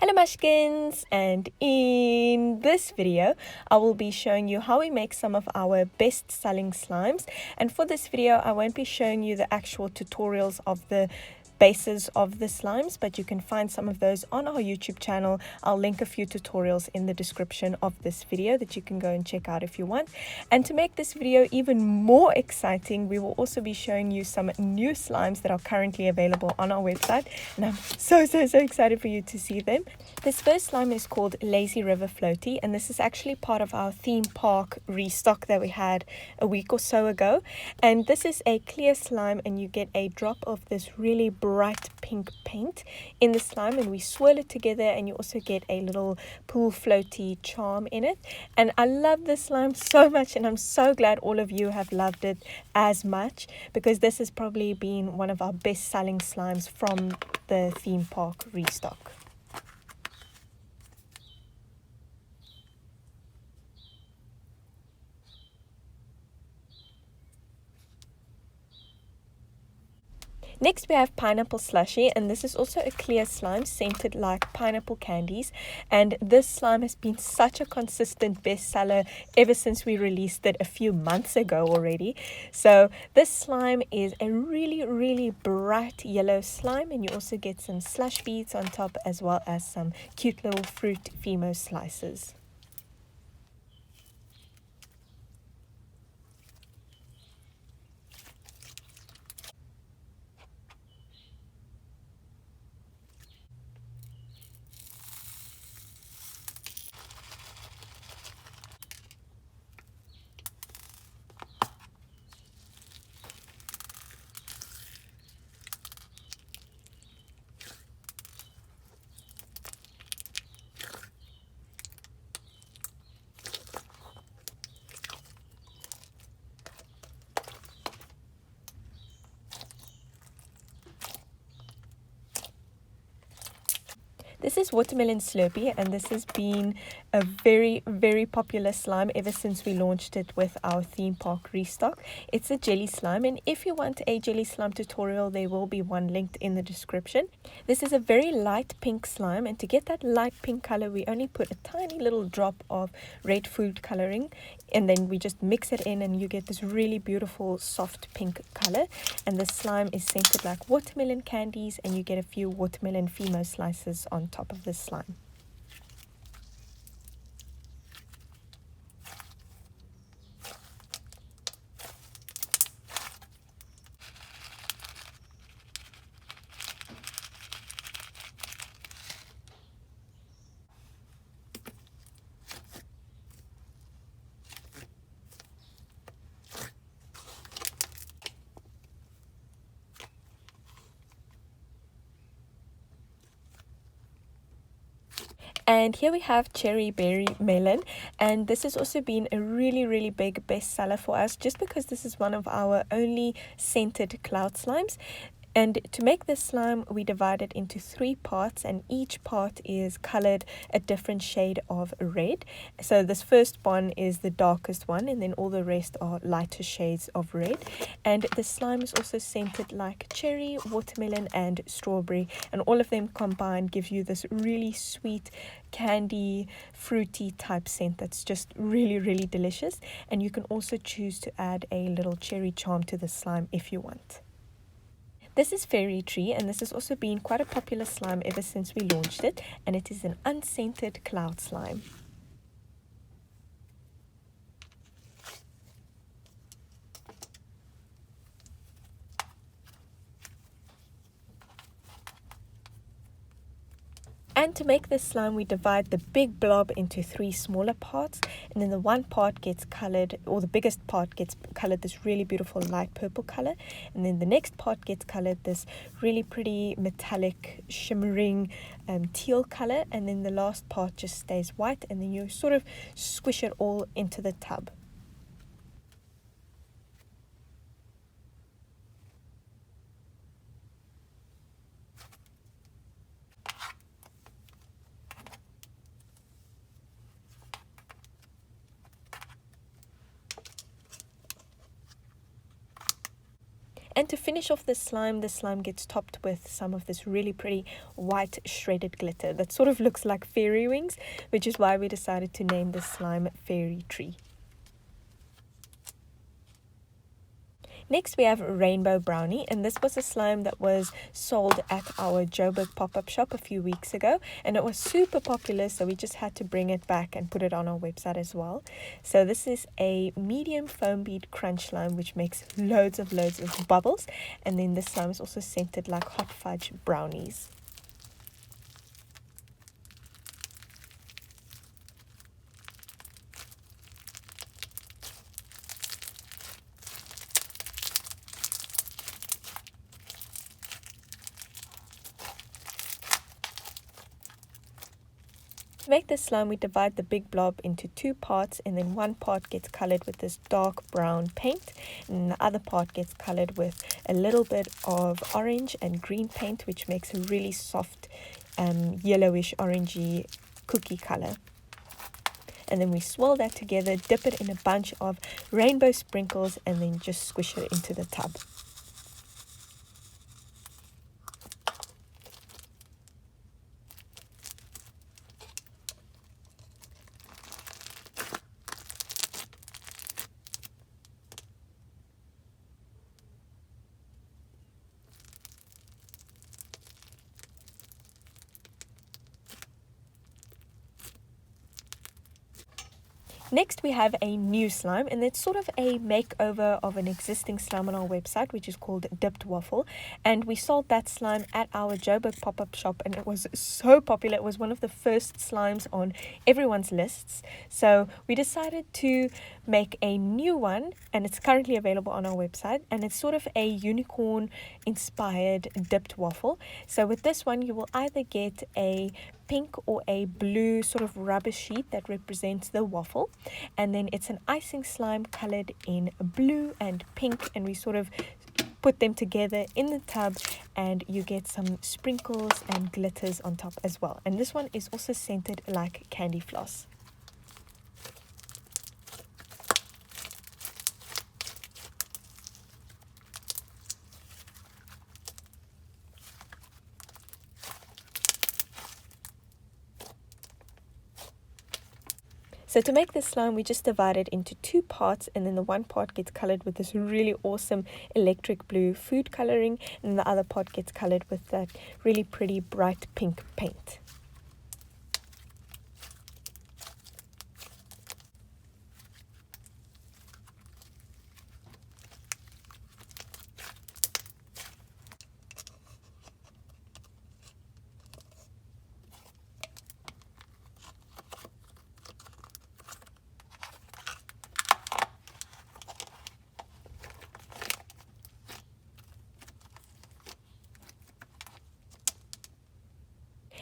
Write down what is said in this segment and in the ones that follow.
Hello Mushkins, and in this video I will be showing you how we make some of our best selling slimes. And for this video I won't be showing you the actual tutorials of the bases of the slimes, but you can find some of those on our YouTube channel. I'll link a few tutorials in the description of this video that you can go and check out if you want. And to make this video even more exciting, we will also be showing you some new slimes that are currently available on our website, and I'm so excited for you to see them. This first slime is called Lazy River Floaty, and this is actually part of our theme park restock that we had a week or so ago. And this is a clear slime, and you get a drop of this really bright pink paint in the slime, and we swirl it together, and you also get a little pool floaty charm in it. And I love this slime so much, and I'm so glad all of you have loved it as much, because this has probably been one of our best selling slimes from the theme park restock. Next we have Pineapple Slushy, and this is also a clear slime scented like pineapple candies, and this slime has been such a consistent bestseller ever since we released it a few months ago already. So this slime is a really bright yellow slime, and you also get some slush beads on top as well as some cute little fruit Fimo slices. This is Watermelon Slurpee, and this has been a very popular slime ever since we launched it with our theme park restock. It's a jelly slime, and if you want a jelly slime tutorial, there will be one linked in the description. This is a very light pink slime, and to get that light pink color we only put a tiny little drop of red food coloring, and then we just mix it in, and you get this really beautiful soft pink color. And the slime is scented like watermelon candies, and you get a few watermelon Fimo slices on top of this slime. And here we have Cherry Berry Melon, and this has also been a really big bestseller for us, just because this is one of our only scented cloud slimes. And to make this slime, we divide it into 3 parts, and each part is colored a different shade of red. So this first one is the darkest one, and then all the rest are lighter shades of red. And the slime is also scented like cherry, watermelon and strawberry, and all of them combined gives you this really sweet candy fruity type scent that's just really delicious. And you can also choose to add a little cherry charm to the slime if you want. This is Fairy Tree, and this has also been quite a popular slime ever since we launched it, and it is an unscented cloud slime. And to make this slime, we divide the big blob into 3 smaller parts, and then the one part gets colored, or the biggest part gets colored this really beautiful light purple color, and then the next part gets colored this really pretty metallic shimmering teal color, and then the last part just stays white, and then you sort of squish it all into the tub. And to finish off the slime gets topped with some of this really pretty white shredded glitter that sort of looks like fairy wings, which is why we decided to name the slime Fairy Tree. Next we have Rainbow Brownie, and this was a slime that was sold at our Joburg pop-up shop a few weeks ago, and it was super popular, so we just had to bring it back and put it on our website as well. So this is a medium foam bead crunch slime which makes loads of bubbles, and then the slime is also scented like hot fudge brownies. To make this slime, we divide the big blob into two parts, and then one part gets colored with this dark brown paint, and the other part gets colored with a little bit of orange and green paint, which makes a really soft yellowish orangey cookie color. And then we swirl that together, dip it in a bunch of rainbow sprinkles, and then just squish it into the tub. Next we have a new slime, and it's sort of a makeover of an existing slime on our website, which is called Dipped Waffle, and we sold that slime at our Joburg pop-up shop, and it was so popular. It was one of the first slimes on everyone's lists, so we decided to make a new one, and it's currently available on our website, and it's sort of a unicorn inspired dipped waffle. So with this one you will either get a pink or a blue sort of rubber sheet that represents the waffle, and then it's an icing slime colored in blue and pink, and we sort of put them together in the tub, and you get some sprinkles and glitters on top as well. And this one is also scented like candy floss. So to make this slime, we just divide it into two parts, and then the one part gets colored with this really awesome electric blue food coloring, and the other part gets colored with that really pretty bright pink paint.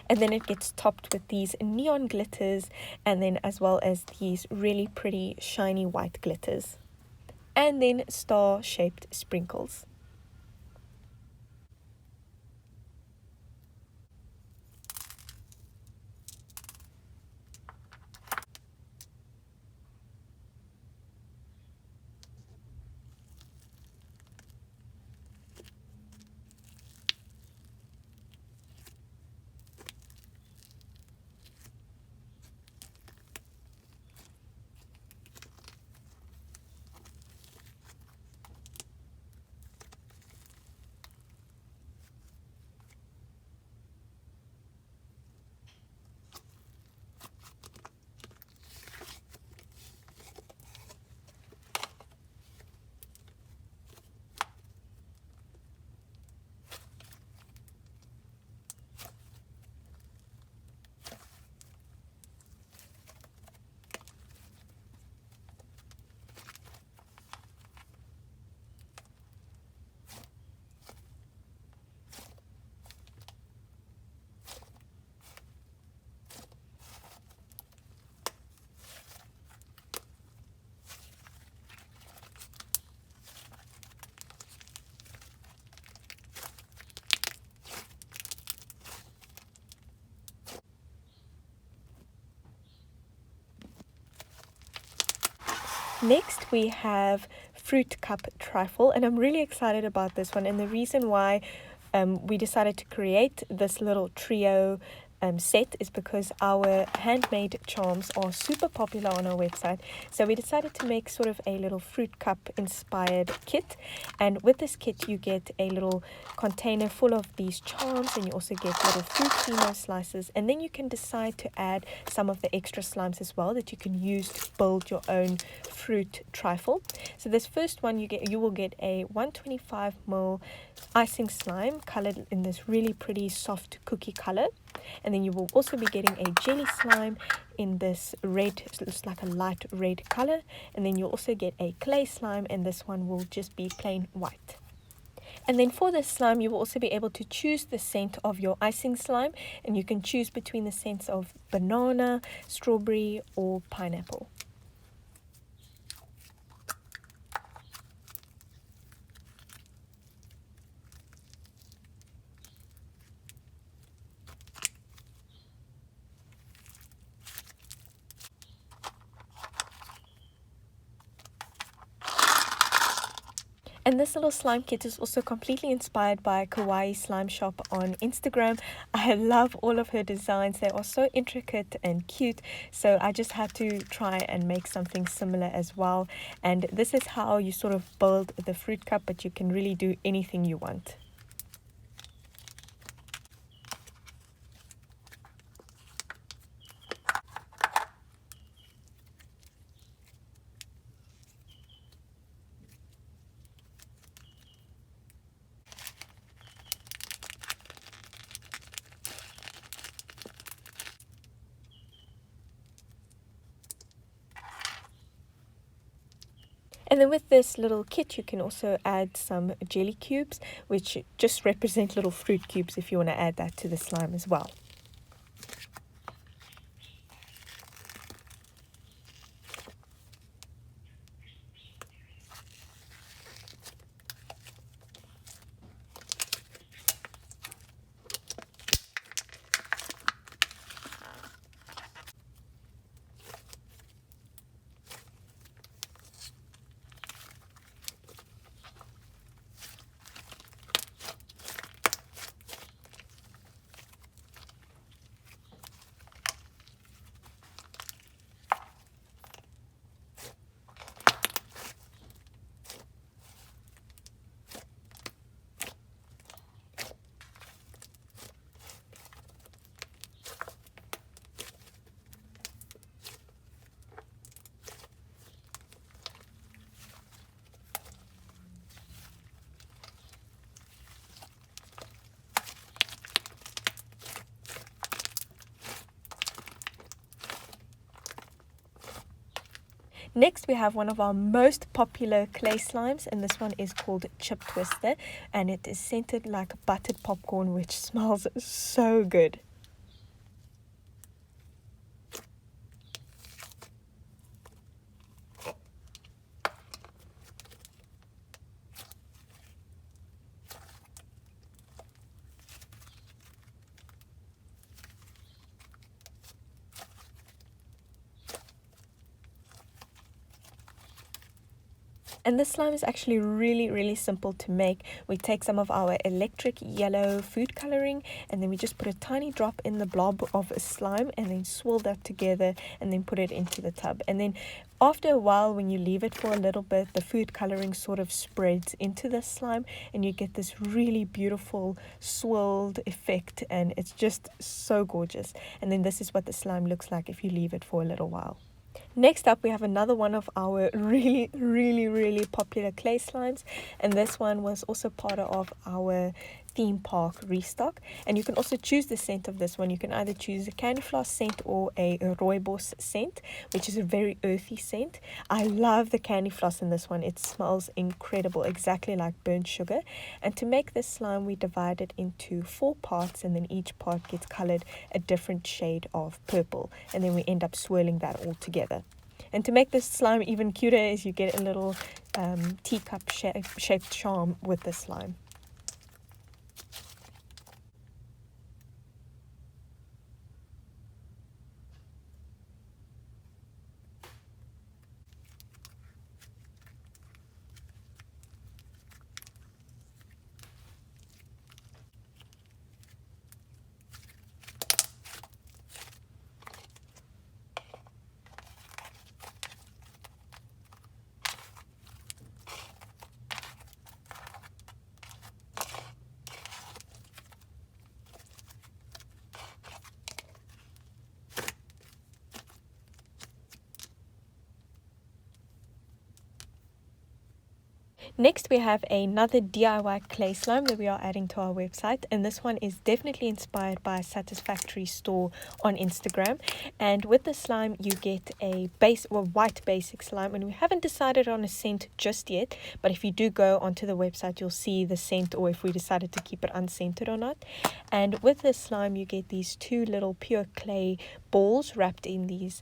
And then it gets topped with these neon glitters, and then as well as these really pretty shiny white glitters, and then star shaped sprinkles. Next we have fruit cup trifle, and I'm really excited about this one. And the reason why we decided to create this little trio set is because our handmade charms are super popular on our website. So we decided to make sort of a little fruit cup inspired kit, and with this kit you get a little container full of these charms, and you also get little fruit fino slices, and then you can decide to add some of the extra slimes as well that you can use to build your own fruit trifle. So this first one you will get a 125ml icing slime colored in this really pretty soft cookie color, and then you will also be getting a jelly slime in this red, it's like a light red color, and then you'll also get a clay slime, and this one will just be plain white. And then for this slime you will also be able to choose the scent of your icing slime, and you can choose between the scents of banana, strawberry or pineapple. And this little slime kit is also completely inspired by Kawaii Slime Shop on Instagram. I love all of her designs. They are so intricate and cute. So I just had to try and make something similar as well. And this is how you sort of build the fruit cup, but you can really do anything you want. And then with this little kit you can also add some jelly cubes, which just represent little fruit cubes if you want to add that to the slime as well. Next we have one of our most popular clay slimes, and this one is called Chub Twister, and it is scented like buttered popcorn, which smells so good. And this slime is actually really simple to make. We take some of our electric yellow food coloring, and then we just put a tiny drop in the blob of a slime, and then swirl that together and then put it into the tub. And then after a while, when you leave it for a little bit, the food coloring sort of spreads into the slime, and you get this really beautiful swirled effect, and it's just so gorgeous. And then this is what the slime looks like if you leave it for a little while. Next up we have another one of our really popular clay slimes, and this one was also part of our theme park restock. And you can also choose the scent of this one. You can either choose a candy floss scent or a rooibos scent, which is a very earthy scent. I love the candy floss in this one. It smells incredible, exactly like burnt sugar. And to make this slime we divide it into 4 parts, and then each part gets colored a different shade of purple, and then we end up swirling that all together. And to make this slime even cuter is you get a little teacup shaped charm with this slime. Next, we have another DIY clay slime that we are adding to our website, and this one is definitely inspired by Satisfactory Store on Instagram. And with the slime, you get a white basic slime, and we haven't decided on a scent just yet, but if you do go onto the website, you'll see the scent, or if we decided to keep it unscented or not. And with this slime, you get these two little pure clay balls wrapped in these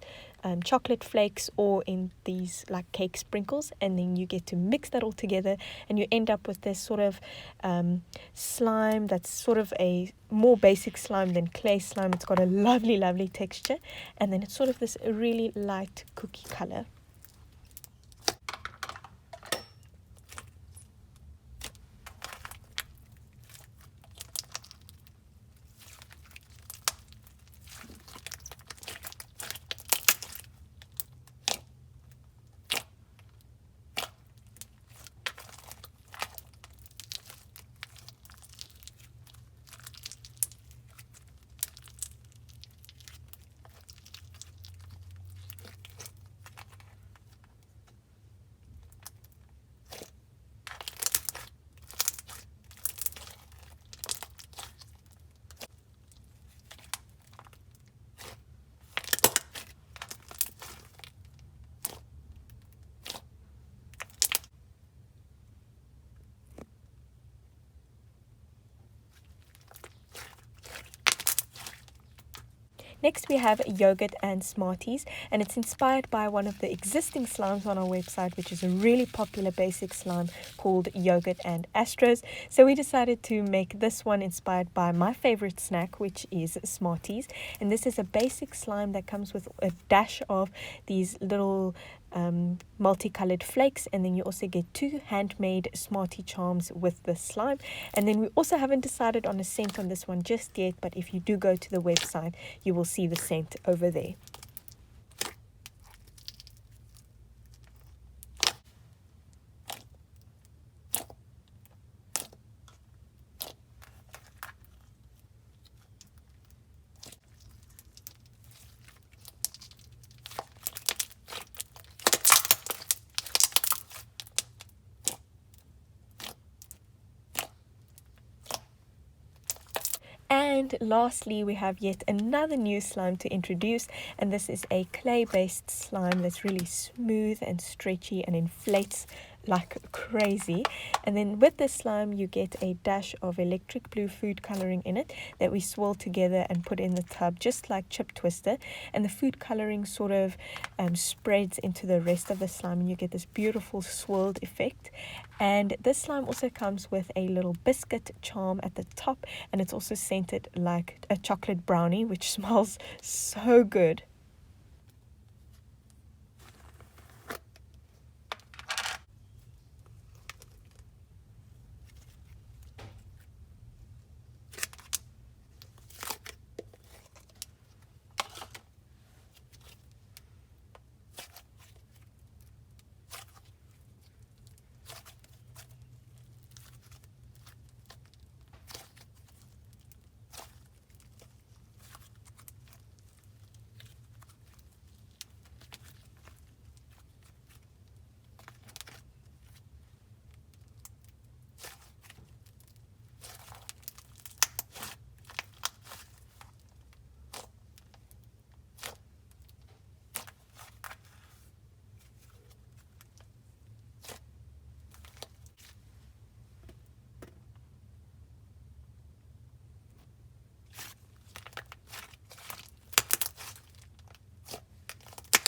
chocolate flakes or in these like cake sprinkles, and then you get to mix that all together and you end up with this sort of slime that's sort of a more basic slime than clay slime. It's got a lovely texture, and then it's sort of this really light cookie color. Next, we have yogurt and Smarties, and it's inspired by one of the existing slimes on our website, which is a really popular basic slime called Yogurt and Astros. So we decided to make this one inspired by my favorite snack, which is Smarties. And this is a basic slime that comes with a dash of these little multicolored flakes, and then you also get 2 handmade Smartie charms with the slime. And then we also haven't decided on a scent on this one just yet, but if you do go to the website, you will see the scent over there. And lastly, we have yet another new slime to introduce, and this is a clay-based slime that's really smooth and stretchy and inflates like crazy. And then with this slime, you get a dash of electric blue food coloring in it that we swirl together and put in the tub, just like Chub Twister. And the food coloring sort of spreads into the rest of the slime, and you get this beautiful swirled effect. And this slime also comes with a little biscuit charm at the top, and it's also scented like a chocolate brownie, which smells so good.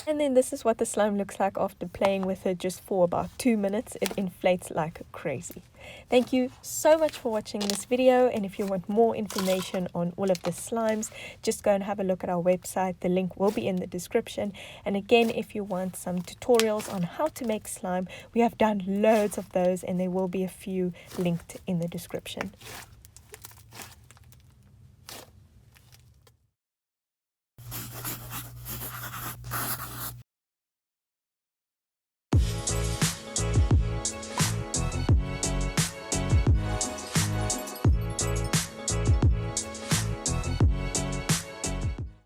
And then this is what the slime looks like after playing with it just for about 2 minutes. It inflates like crazy. Thank you so much for watching this video, and if you want more information on all of the slimes, just go and have a look at our website. The link will be in the description. And again, if you want some tutorials on how to make slime, we have done loads of those, and there will be a few linked in the description.